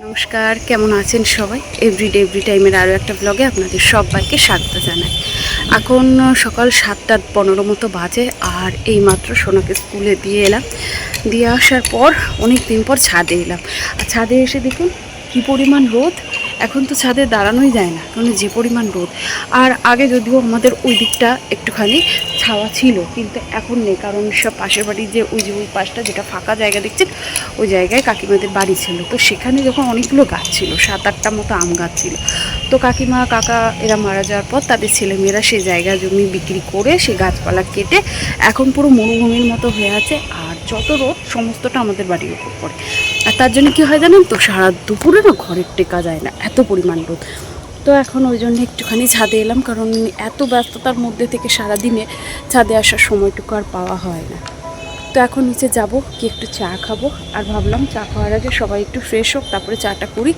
নমস্কার, কেমন আছেন সবাই? এভরিডে এভরি টাইমের আরও একটা ব্লগে আপনাদের সবাইকে স্বাগত জানাই। এখন সকাল 7:15 মতো বাজে, আর এইমাত্র সোনাকে স্কুলে দিয়ে এলাম। দিয়ে আসার পর অনেক দিন পর ছাদে এলাম। আর ছাদে এসে দেখুন কী পরিমাণ রোদ। এখন তো ছাদে দাঁড়ানোই যায় না, কারণ যে পরিমাণ রোদ। আর আগে যদিও আমাদের ওই দিকটা একটুখানি ছাওয়া ছিল, কিন্তু এখন নেই, কারণ সব পাশের বাড়ির যে ওই পাশটা যেটা ফাঁকা জায়গা দেখছেন, ওই জায়গায় কাকিমাদের বাড়ি ছিল। তো সেখানে যখন অনেকগুলো গাছ ছিল, 7-8টা মতো আম গাছ ছিল, তো কাকিমা কাকা এরা মারা যাওয়ার পর তাদের ছেলেমেয়েরা সেই জায়গা জমি বিক্রি করে সেই গাছপালা কেটে এখন পুরো মরুভূমির মতো হয়ে আছে। আর যত রোদ সমস্তটা আমাদের বাড়ির উপর পড়ে। আর তার জন্য কী হয় জানেন তো, সারা দুপুরে না ঘরের টেকা যায় না, এত পরিমাণ রোদ। তো এখন ওই জন্য একটুখানি ছাদে এলাম, কারণ এত ব্যস্ততার মধ্যে থেকে সারাদিনে ছাদে আসার সময়টুকু আর পাওয়া হয় না। তো এখন নিচে যাব, কি একটু চা খাবো। আর ভাবলাম চা খাওয়ার আগে সবাই একটু ফ্রেশ হোক, তারপরে চাটা করি।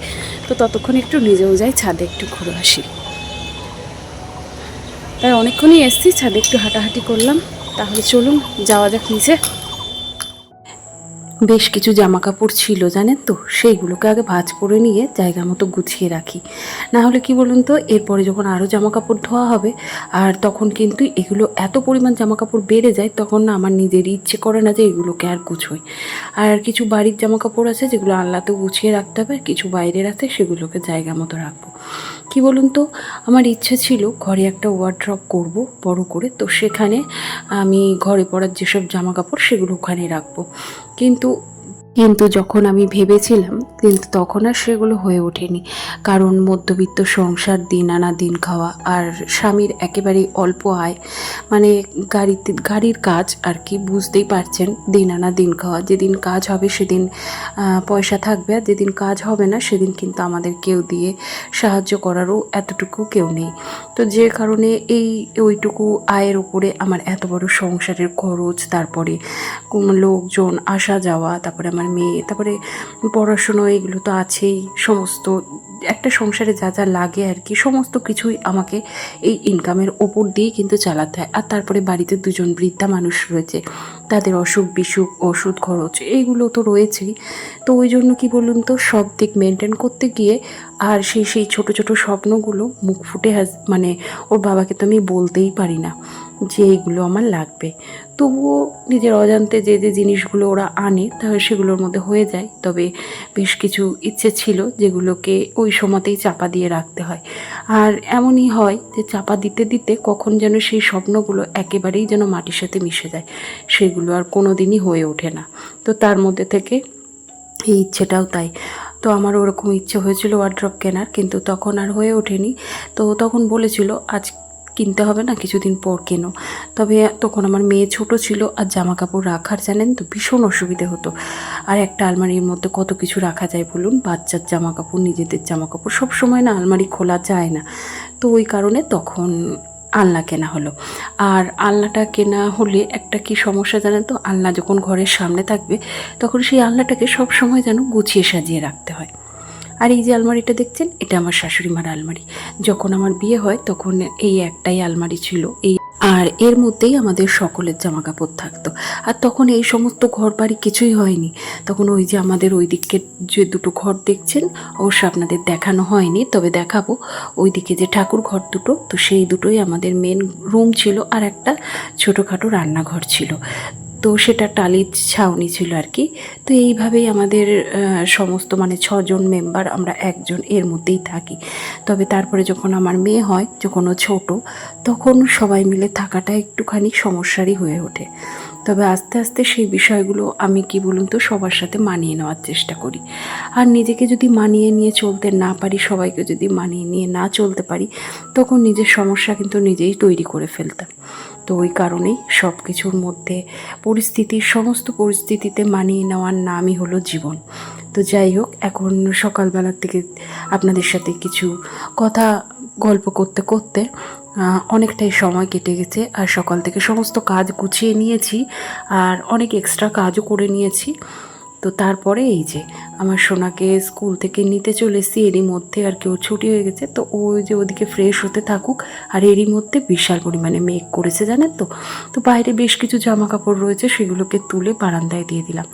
তো ততক্ষণ একটু নিজেও যাই ছাদে, একটু ঘুরে আসি। তাই অনেকক্ষণই এসছি, ছাদে একটু হাঁটাহাঁটি করলাম। তাহলে চলুন যাওয়া যাক নিচে। বেশ কিছু জামা কাপড় ছিল জানেন তো, সেইগুলোকে আগে ভাঁজ করে নিয়ে জায়গা মতো গুছিয়ে রাখি। না হলে কি বলুন তো, এরপরে যখন আরও জামা কাপড় ধোয়া হবে, আর তখন কিন্তু এগুলো এত পরিমাণ জামা কাপড় বেড়ে যায়, তখন না আমার নিজেরই ইচ্ছে করে না যে এগুলোকে আর গুছোই। আর কিছু বাড়ির জামা কাপড় আছে যেগুলো আনলাতেও গুছিয়ে রাখতে হবে, কিছু বাইরের আছে সেগুলোকে জায়গা মতো রাখবো। কি বলুন তো, আমার ইচ্ছে ছিল ঘরে একটা ওয়ার্ড্রপ করব বড় করে, তো সেখানে আমি ঘরে পরার যেসব জামা কাপড় সেগুলো ওখানে রাখবো। কিন্তু কিন্তু যখন আমি ভেবেছিলাম, কিন্তু তখন আর সেগুলো হয়ে ওঠেনি। কারণ মধ্যবিত্ত সংসার, দিন আনা দিন খাওয়া, আর স্বামীর একেবারেই অল্প আয়, মানে গাড়ির কাজ আর কি, বুঝতেই পারছেন। দিন আনা দিন খাওয়া, যেদিন কাজ হবে সেদিন পয়সা থাকবে, আর যেদিন কাজ হবে না সেদিন কিন্তু আমাদের কেউ দিয়ে সাহায্য করারও এতটুকু কেউ নেই। তো যে কারণে ওইটুকু আয়ের উপরে আমার এত বড় সংসারের খরচ, তারপরে লোকজন আসা যাওয়া, তারপরে আমার মেয়ে, তারপরে পড়াশুনো, এগুলো তো আছেই। সমস্ত একটা সংসারে যা যা লাগে আর কি, সমস্ত কিছুই আমাকে এই ইনকামের ওপর দিয়েই কিন্তু চালাতে হয়। আর তারপরে বাড়িতে দুজন বৃদ্ধা মানুষ রয়েছে, তাদের অসুখ বিসুখ, ওষুধ খরচ, এইগুলো তো রয়েছেই। তো ওই জন্য কি বলুন তো, সব দিক মেনটেন করতে গিয়ে আর সেই ছোট ছোট স্বপ্নগুলো মুখ ফুটে মানে ওর বাবাকে তো আমি বলতেই পারি না যে এইগুলো আমার লাগবে। তবুও নিজের অজান্তে যে যে জিনিসগুলো ওরা আনে, তাহলে সেগুলোর মধ্যে হয়ে যায়। তবে বেশ কিছু ইচ্ছে ছিল যেগুলোকে ওই সময়তেই চাপা দিয়ে রাখতে হয়। আর এমনই হয় যে চাপা দিতে দিতে কখন যেন সেই স্বপ্নগুলো একেবারেই যেন মাটির সাথে মিশে যায়, সেগুলো আর কোনো দিনই হয়ে ওঠে না। তো তার মধ্যে থেকে এই ইচ্ছেটাও তাই। তো আমার ওরকম ইচ্ছে হয়েছিল ওয়ার্ড্রপ কেনার, কিন্তু তখন আর হয়ে ওঠেনি। তো তখন বলেছিল আজ কিনতে হবে না, কিছুদিন পর কেনো। তবে তখন আমার মেয়ে ছোট ছিল, আর জামা কাপড় রাখার জানেন তো ভীষণ অসুবিধে হতো। আর একটা আলমারির মধ্যে কত কিছু রাখা যায় বলুন, বাচ্চার জামা কাপড়, নিজেদের জামা কাপড়, সব সময় না আলমারি খোলা যায় না। তো ওই কারণে তখন আলনা কেনা হলো। আর আলনাটা কেনা হলে একটা কি সমস্যা জানেন তো, আলনা যখন ঘরের সামনে থাকবে তখন সেই আলনাটাকে সব সময় যেন গুছিয়ে সাজিয়ে রাখতে হয়। আর এই যে আলমারিটা দেখছেন, এটা আমার শাশুড়ি মার আলমারি। যখন আমার বিয়ে হয় তখন এই একটাই আলমারি ছিল, আর এর মধ্যেই আমাদের সকলের জামা কাপড় থাকতো। আর তখন এই সমস্ত ঘর বাড়ি কিছুই হয়নি। তখন ওই যে আমাদের ওই দিকে যে দুটো ঘর দেখছেন, অবশ্য আপনাদের দেখানো হয়নি, তবে দেখাবো। ওই দিকে যে ঠাকুর ঘর দুটো, তো সেই দুটোই আমাদের মেন রুম ছিল, আর একটা ছোটোখাটো রান্নাঘর ছিল। তো সেটা টালির ছাউনি ছিল আর কি। তো এইভাবেই আমাদের সমস্ত মানে 6জন মেম্বার, আমরা একজন এর মধ্যেই থাকি। তবে তারপরে যখন আমার মেয়ে হয়, যখন ও ছোটো, তখন সবাই মিলে থাকাটা একটুখানি সমস্যারই হয়ে ওঠে। তবে আস্তে আস্তে সেই বিষয়গুলো আমি কি বলুন তো সবার সাথে মানিয়ে নেওয়ার চেষ্টা করি। আর নিজেকে যদি মানিয়ে নিয়ে চলতে না পারি, সবাইকে যদি মানিয়ে নিয়ে না চলতে পারি, তখন নিজের সমস্যা কিন্তু নিজেই তৈরি করে ফেলতাম। তো ওই কারণেই সব কিছুর মধ্যে সমস্ত পরিস্থিতিতে মানিয়ে নেওয়ার নামই হলো জীবন। তো যাই হোক, এখন সকালবেলার থেকে আপনাদের সাথে কিছু কথা গল্প করতে করতে অনেকটাই সময় কেটে গেছে। আর সকাল থেকে সমস্ত কাজ গুছিয়ে নিয়েছি, আর অনেক এক্সট্রা কাজও করে নিয়েছি। তো তারপরে এই যে আমার সোনাকে স্কুল থেকে নিতে চলে এসেছি, এরই মধ্যে আর কি ওর ছুটি হয়ে গেছে। তো ওই যে ওদিকে ফ্রেশ হতে থাকুক, আর এরই মধ্যে বিশাল পরিমাণে মেঘ করেছে জানেন তো। তো বাইরে বেশ কিছু জামা কাপড় রয়েছে, সেগুলোকে তুলে বারান্দায় দিয়ে দিলাম।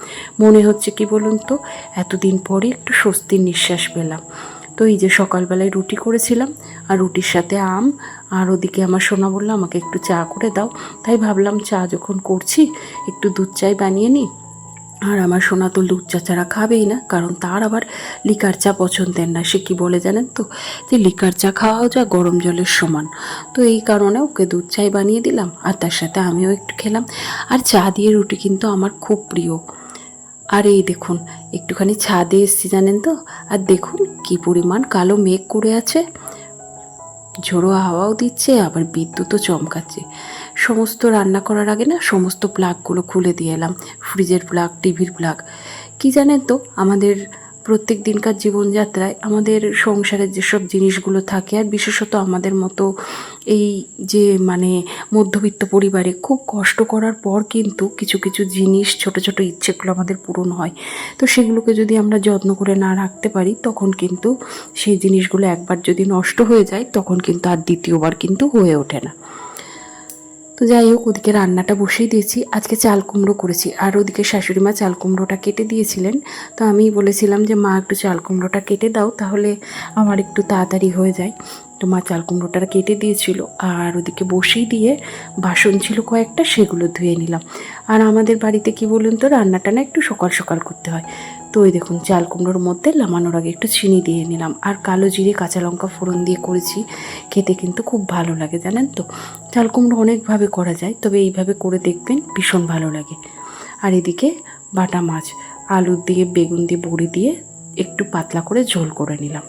মনে হচ্ছে কি বলুন তো, এতদিন পরে একটু স্বস্তির নিঃশ্বাস পেলাম। তো এই যে সকালবেলায় রুটি করেছিলাম, আর রুটির সাথে আম, আর ওদিকে আমার সোনা বললো আমাকে একটু চা করে দাও। তাই ভাবলাম চা যখন করছি একটু দুধ চাই বানিয়ে নিই। আর আমার সোনা তো দুধ চা ছাড়া খাবেই না, কারণ তার আবার লিকার চা পছন্দের না। সে কী বলে জানেন তো, যে লিকার চা খাওয়াও যা গরম জলের সমান। তো এই কারণে ওকে দুধ চাই বানিয়ে দিলাম, আর তার সাথে আমিও একটু খেলাম। আর চা দিয়ে রুটি কিন্তু আমার খুব প্রিয়। আর এই দেখুন একটুখানি ছাদে এসছি জানেন তো, আর দেখুন কি পরিমাণ কালো মেঘ করে আছে, ঝোড়ো হাওয়াও দিচ্ছে, আবার বিদ্যুৎও চমকাচ্ছে। সমস্ত রান্না করার আগে না সমস্ত প্লাগগুলো খুলে দিয়ে এলাম, ফ্রিজের প্লাগ, টিভির প্লাগ। কি জানেন তো, আমাদের প্রত্যেক দিনকার জীবনযাত্রায় আমাদের সংসারের যেসব জিনিসগুলো থাকে, আর বিশেষত আমাদের মতো এই যে মানে মধ্যবিত্ত পরিবারে খুব কষ্ট করার পর কিন্তু কিছু কিছু জিনিস, ছোট ছোট ইচ্ছেগুলো আমাদের পূরণ হয়। তো সেগুলোকে যদি আমরা যত্ন করে না রাখতে পারি, তখন কিন্তু সেই জিনিসগুলো একবার যদি নষ্ট হয়ে যায়, তখন কিন্তু আর দ্বিতীয়বার কিন্তু হয়ে ওঠে না। তো যাই হোক, ওদিকে রান্নাটা বসিয়ে দিয়েছি। আজকে চাল কুমড়ো করেছি, আর ওদিকে শাশুড়ি মা চাল কুমড়োটা কেটে দিয়েছিলেন। তো আমি বলেছিলাম যে মা একটু চাল কুমড়োটা কেটে দাও, তাহলে আমার একটু তাড়াতাড়ি হয়ে যায়। তো মা চাল কুমড়োটা কেটে দিয়েছিল, আর ওদিকে বসিয়ে দিয়ে বাসন ছিল কয়েকটা, সেগুলো ধুয়ে নিলাম। আর আমাদের বাড়িতে কি বলুন তো, রান্নাটা না একটু সকাল সকাল করতে হয়। তো ওই দেখুন চাল কুমড়োর মধ্যে নামানোর আগে একটু চিনি দিয়ে নিলাম, আর কালো জিরে কাঁচা লঙ্কা ফোড়ন দিয়ে করেছি। খেতে কিন্তু খুব ভালো লাগে জানেন তো। চাল কুমড়ো অনেকভাবে করা যায়, তবে এইভাবে করে দেখবেন ভীষণ ভালো লাগে। আর এদিকে বাটা মাছ, আলু দিয়ে বেগুন দিয়ে বড়ি দিয়ে একটু পাতলা করে ঝোল করে নিলাম।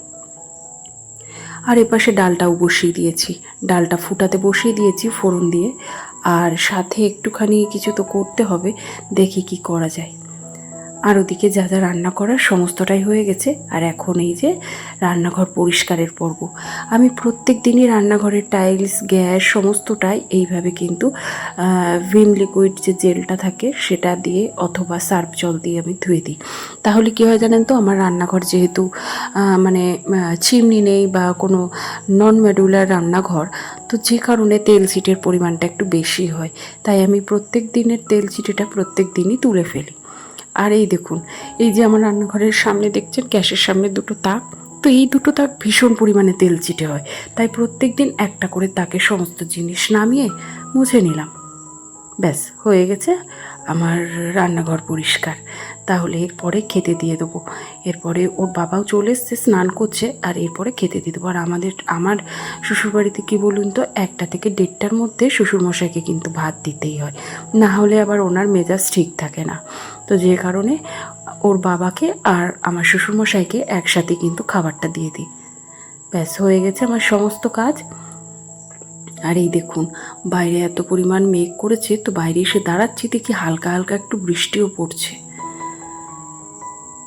আর এপাশে ডালটাও বসিয়ে দিয়েছি, ডালটা ফুটাতে বসিয়ে দিয়েছি ফোড়ন দিয়ে। আর সাথে একটুখানি কিছু তো করতে হবে, দেখি কি করা যায়। আর ওদিকে যা যা রান্না করার সমস্তটাই হয়ে গেছে। আর এখন এই যে রান্নাঘর পরিষ্কারের পর্ব। আমি প্রত্যেক দিনই রান্নাঘরের টাইলস, গ্যাস সমস্তটাই এইভাবে কিন্তু ভিম লিকুইড যে জেলটা থাকে সেটা দিয়ে অথবা সার্ফ জল দিয়ে আমি ধুয়ে দিই। তাহলে কী হয় জানেন তো, আমার রান্নাঘর যেহেতু মানে চিমনি নেই বা কোনো নন মডুলার রান্নাঘর, তো যে কারণে তেল চিটের পরিমাণটা একটু বেশি হয়। তাই আমি প্রত্যেক দিনের তেল চিটেটা প্রত্যেক দিনই তুলে ফেলি। আর এই দেখুন, এই যে আমার রান্নাঘরের সামনে দেখছেন গ্যাসের সামনে দুটো তাক, তো এই দুটো তাক ভীষণ পরিমাণে তেল চিটে হয়। তাই প্রত্যেক দিন একটা করে তাকে সমস্ত জিনিস নামিয়ে মুছে নিলাম। ব্যাস হয়ে গেছে আমার রান্নাঘর পরিষ্কার। তাহলে এরপরে খেতে দিয়ে দেবো। এরপরে ওর বাবাও চলে এসছে, স্নান করছে, আর এরপরে খেতে দিয়ে দেবো। আর আমার শ্বশুরবাড়িতে কী বলুন তো, 1টা থেকে 1:30টার মধ্যে শ্বশুরমশাইকে কিন্তু ভাত দিতেই হয়, না হলে আবার ওনার মেজাজ ঠিক থাকে না। তো যে কারণে ওর বাবাকে আর আমার শ্বশুরমশাইকে একসাথে কিন্তু খাবারটা দিয়ে দিই। ব্যাস হয়ে গেছে আমার সমস্ত কাজ। আর এই দেখুন বাইরে এত পরিমাণ মেঘ করেছে, তো বাইরে এসে দাঁড়াচ্ছি দেখি হালকা হালকা একটু বৃষ্টিও পড়ছে।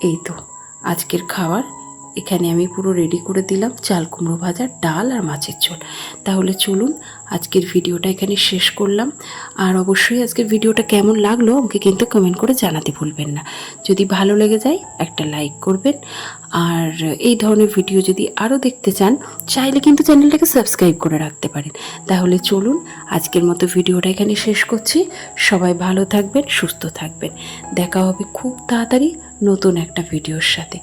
এই তো আজকের খাবার এখানে আমি পুরো রেডি করে দিলাম, চাল কুমড়ো ভাজা, ডাল আর মাছের ঝোল। তাহলে চলুন আজকের ভিডিওটা এখানে শেষ করলাম। আর অবশ্যই আজকের ভিডিওটা কেমন লাগলো আমাকে কিন্তু কমেন্ট করে জানাতে ভুলবেন না। যদি ভালো লেগে যায় একটা লাইক করবেন, আর এই ধরনের ভিডিও যদি আরও দেখতে চান চাইলে কিন্তু চ্যানেলটাকে সাবস্ক্রাইব করে রাখতে পারেন। তাহলে চলুন আজকের মতো ভিডিওটা এখানে শেষ করছি। সবাই ভালো থাকবেন, সুস্থ থাকবেন। দেখা হবে খুব তাড়াতাড়ি নতুন একটা ভিডিওর সাথে।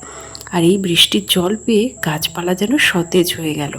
আর এই বৃষ্টির জল পেয়ে গাছপালা যেন সতেজ হয়ে গেল।